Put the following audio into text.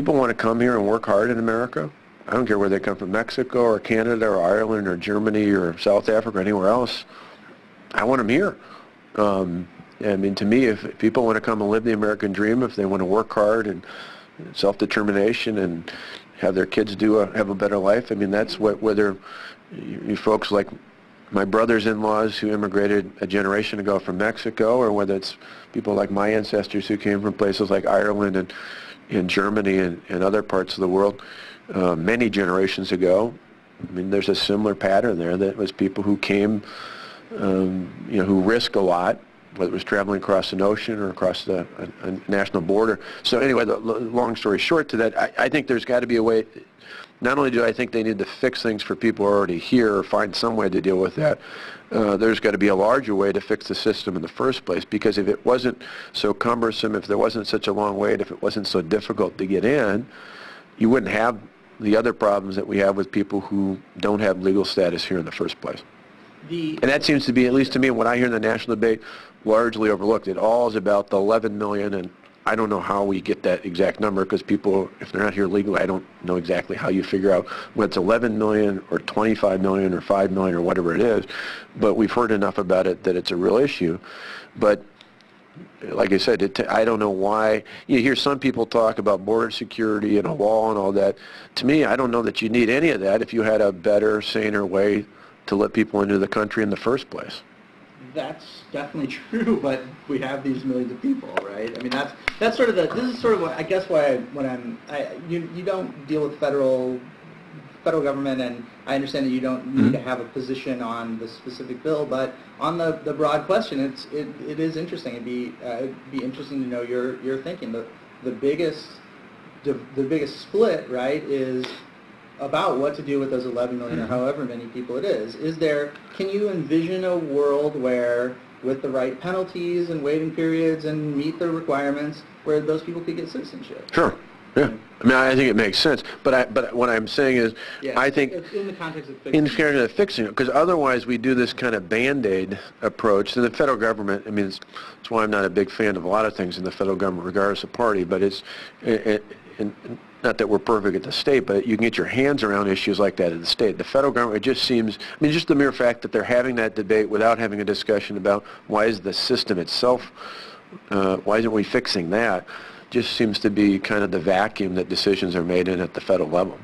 people want to come here and work hard in America, I don't care where they come from, Mexico or Canada or Ireland or Germany or South Africa or anywhere else, I want them here. I mean, to me, if people want to come and live the American dream, if they want to work hard and self-determination and have their kids have a better life, I mean, that's whether you folks like my brothers-in-laws who immigrated a generation ago from Mexico, or whether it's people like my ancestors who came from places like Ireland and Germany and other parts of the world many generations ago. I mean, there's a similar pattern there. That was people who came, who risk a lot, whether it was traveling across an ocean or across a national border. So anyway, the long story short to that, I think there's got to be a way. Not only do I think they need to fix things for people who are already here or find some way to deal with that, there's got to be a larger way to fix the system in the first place, because if it wasn't so cumbersome, if there wasn't such a long wait, if it wasn't so difficult to get in, you wouldn't have the other problems that we have with people who don't have legal status here in the first place. And that seems to be, at least to me, what I hear in the national debate, largely overlooked. It all is about the 11 million, and I don't know how we get that exact number, because people, if they're not here legally, I don't know exactly how you figure out whether it's 11 million or 25 million or 5 million or whatever it is, but we've heard enough about it that it's a real issue. But like I said, I don't know why. You hear some people talk about border security and a wall and all that. To me, I don't know that you need any of that if you had a better, saner way to let people into the country in the first place. That's definitely true, but we have these millions of people, right? I mean, that's sort of this is sort of what I guess why you don't deal with federal government, and I understand that you don't need to have a position on the specific bill, but on the broad question, it is interesting. It'd be interesting to know your thinking. The biggest split, right, is about what to do with those 11 million or however many people it is. Can you envision a world where, with the right penalties and waiting periods and meet the requirements, where those people could get citizenship? Sure. Yeah. I mean, I think it makes sense. But what I'm saying is, I think in the context of fixing it, because otherwise we do this kind of Band-Aid approach. And the federal government, I mean, it's why I'm not a big fan of a lot of things in the federal government, regardless of party. But not that we're perfect at the state, but you can get your hands around issues like that at the state. The federal government, it just seems, I mean, just the mere fact that they're having that debate without having a discussion about why is the system itself, why isn't we fixing that, just seems to be kind of the vacuum that decisions are made in at the federal level.